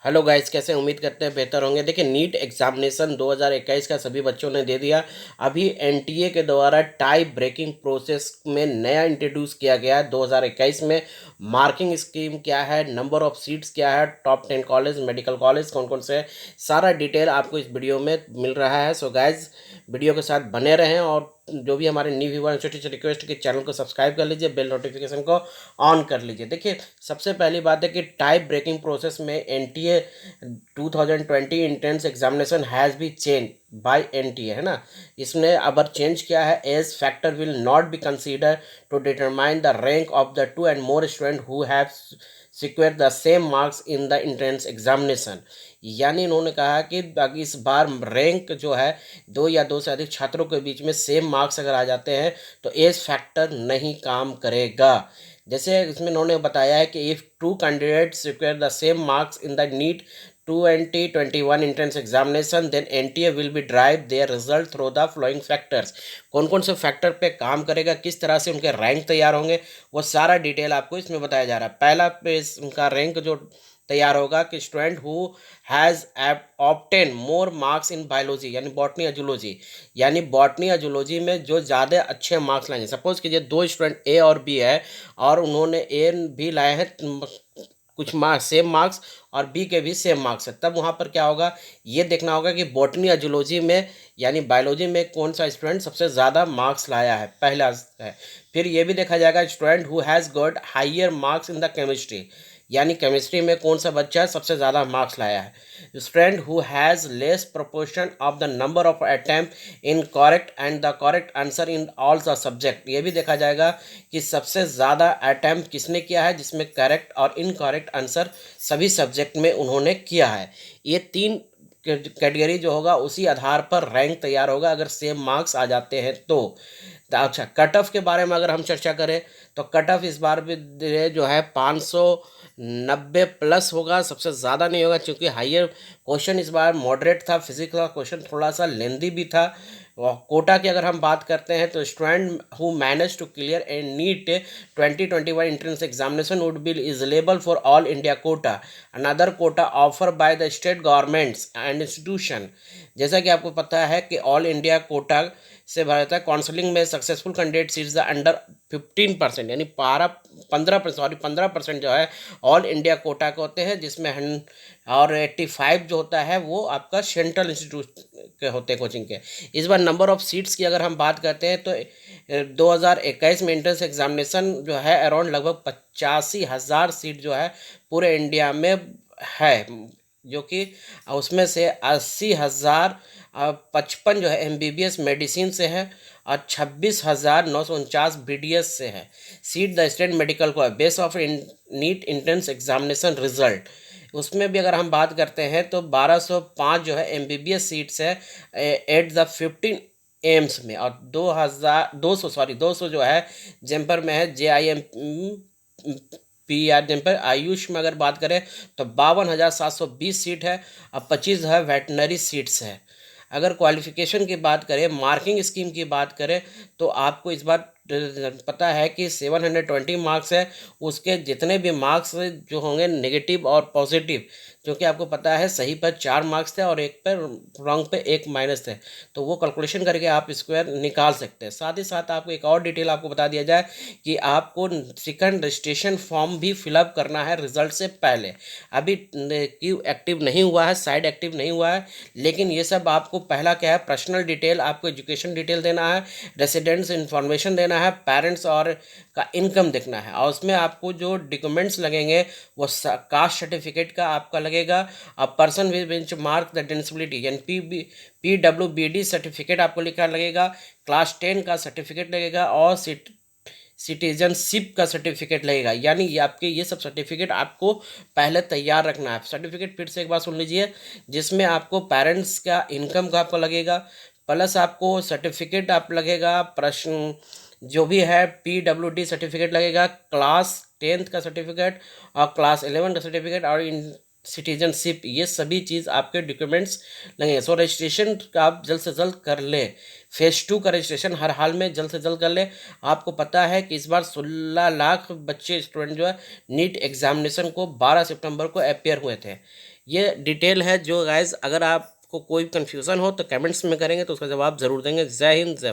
Hello guys, कैसे उम्मीद करते हैं बेहतर होंगे। देखिए, नीट एग्जामिनेशन 2021 का सभी बच्चों ने दे दिया। अभी एनटीए के द्वारा टाई ब्रेकिंग प्रोसेस में नया इंट्रोड्यूस किया गया है 2021 में। मार्किंग स्कीम क्या है, नंबर ऑफ सीट्स क्या है, टॉप 10 कॉलेज, मेडिकल कॉलेज कौन कौन से है, सारा डिटेल आपको इस वीडियो में मिल रहा है। सो गाइस, वीडियो के साथ बने रहें और जो भी हमारे न्यू व्यूअर छोटी छोटी रिक्वेस्ट कि चैनल को सब्सक्राइब कर लीजिए, बेल नोटिफिकेशन को ऑन कर लीजिए। देखिए, सबसे पहली बात है कि टाइप ब्रेकिंग प्रोसेस में NTA 2020 entrance examination has be change by NTA, है ना। इसने अब चेंज किया है। Age factor will not be consider to determine the rank of the two and more student who have secure the same marks in the entrance examination. यानी इन्होंने कहा कि इस बार रैंक जो है, दो या दो से अधिक छात्रों के बीच में सेम मार्क्स अगर आ जाते हैं तो एज फैक्टर नहीं काम करेगा। जैसे इसमें इन्होंने बताया है कि if two candidate secure the same marks in the NEET 2021 entrance examination then NTA will be drive their result through the following factors. कौन कौन से फैक्टर पे काम करेगा, किस तरह से उनके रैंक तैयार होंगे, वो सारा डिटेल आपको इसमें बताया जा रहा है। पहला पे उनका रैंक जो तैयार होगा कि student who has obtain more marks in biology, यानी बॉटनी या जूलॉजी। यानी बॉटनी या जूलॉजी में जो ज़्यादा अच्छे मार्क्स लाएंगे। सपोज कीजिए दो स्टूडेंट ए और बी है और उन्होंने ए भी लाए हैं कुछ मार्क्स, सेम मार्क्स, और बी के भी सेम मार्क्स है, तब वहाँ पर क्या होगा, ये देखना होगा कि बॉटनी या जूलॉजी में यानी बायोलॉजी में कौन सा स्टूडेंट सबसे ज़्यादा मार्क्स लाया है, पहला है। फिर ये भी देखा जाएगा student who has got higher marks in the chemistry, यानी केमिस्ट्री में कौन सा बच्चा सबसे ज़्यादा मार्क्स लाया है। Student who has less proportion of the number of attempt in correct and the correct answer in all the subject. ये भी देखा जाएगा कि सबसे ज़्यादा अटैम्प्ट किसने किया है, जिसमें करेक्ट और इनकरेक्ट आंसर सभी सब्जेक्ट में उन्होंने किया है। ये तीन कैटेगरी जो होगा उसी आधार पर रैंक तैयार होगा अगर सेम मार्क्स आ जाते हैं तो। अच्छा, कट ऑफ के बारे में अगर हम चर्चा करें तो कट ऑफ इस बार भी जो है 590 प्लस होगा, सबसे ज़्यादा नहीं होगा, क्योंकि हायर क्वेश्चन इस बार मॉडरेट था। फिजिक्स का क्वेश्चन थोड़ा सा लेंदी भी था। और कोटा की अगर हम बात करते हैं तो student who manage to clear a NEET 2021 entrance examination would be eligible for all India quota, another quota offer by the state governments and institution. जैसा कि आपको पता है कि ऑल इंडिया कोटा से भरा था। काउंसलिंग में successful candidate seats the under 15%, यानी 15% सॉरी 15% जो है ऑल इंडिया कोटा के होते हैं, जिसमें और 85 जो होता है वो आपका सेंट्रल इंस्टीट्यूट के होते हैं कोचिंग के। इस बार नंबर ऑफ सीट्स की अगर हम बात करते हैं तो 2021 में एंट्रेंस एग्जामिनेशन जो है अराउंड लगभग 85,000 सीट जो है पूरे इंडिया में है, जो कि उसमें से 80,055 जो है एमबीबीएस मेडिसिन से है और 26,949 बीडीएस से है। सीट द स्टेट मेडिकल को base of NEET entrance examination result, उसमें भी अगर हम बात करते हैं तो 1205 जो है एमबीबीएस सीट्स है एट द 15 एम्स में, और 200 जो है जम्पर में है JIM PR जम्पर। आयुष में अगर बात करें तो 52,720 सीट है और 25 है वेटनरी सीट्स है। अगर क्वालिफिकेशन की बात करें, मार्किंग स्कीम की बात करें, तो आपको इस बार पता है कि 720 मार्क्स है। उसके जितने भी मार्क्स जो होंगे नेगेटिव और पॉजिटिव, क्योंकि आपको पता है सही पर 4 मार्क्स थे और एक पर रॉन्ग पे 1 माइनस थे, तो वो कैलकुलेशन करके आप स्क्वायर निकाल सकते हैं। साथ ही साथ आपको एक और डिटेल आपको बता दिया जाए कि आपको सेकंड रजिस्ट्रेशन फॉर्म भी फिलअप करना है रिजल्ट से पहले। अभी क्यू एक्टिव नहीं हुआ है, साइड एक्टिव नहीं हुआ है, लेकिन ये सब आपको पहला क्या है, पर्सनल डिटेल, आपको एजुकेशन डिटेल देना है, रेसिडेंस इंफॉर्मेशन देना है, पेरेंट्स और का इनकम देखना है, और उसमें आपको जो डॉक्यूमेंट्स लगेंगे वो कास्ट सर्टिफिकेट का आपका लगेगा, और person with bench mark the disability यानी PWBD सर्टिफिकेट आपको लिखा लगेगा, क्लास 10 का सर्टिफिकेट लगेगा और सिटीजनशिप का सर्टिफिकेट लगेगा। यानी ये आपके ये सब सर्टिफिकेट आपको पहले तैयार रखना है। सर्टिफिकेट फिर से एक बार सुन लीजिए, जिसमें आपको पेरेंट्स का इनकम का आपको लगेगा, प्लस आपको सर्टिफिकेट आप लगेगा, प्रश्न जो भी है PWD सर्टिफिकेट लगेगा, क्लास 10th का सर्टिफिकेट और क्लास 11 का सर्टिफिकेट और इन सिटीजनशिप, ये सभी चीज़ आपके डॉक्यूमेंट्स लगेंगे। सो रजिस्ट्रेशन का आप जल्द से जल्द कर लें। फेज़ 2 का रजिस्ट्रेशन हर हाल में जल्द से जल्द कर लें। आपको पता है कि इस बार 16 लाख बच्चे स्टूडेंट जो है नीट एग्जामिनेशन को 12 सितंबर को अपेयर हुए थे। ये डिटेल है जो गाइस, अगर आपको कोई कन्फ्यूज़न हो तो कमेंट्स में करेंगे तो उसका जवाब ज़रूर देंगे। जय हिंद, जय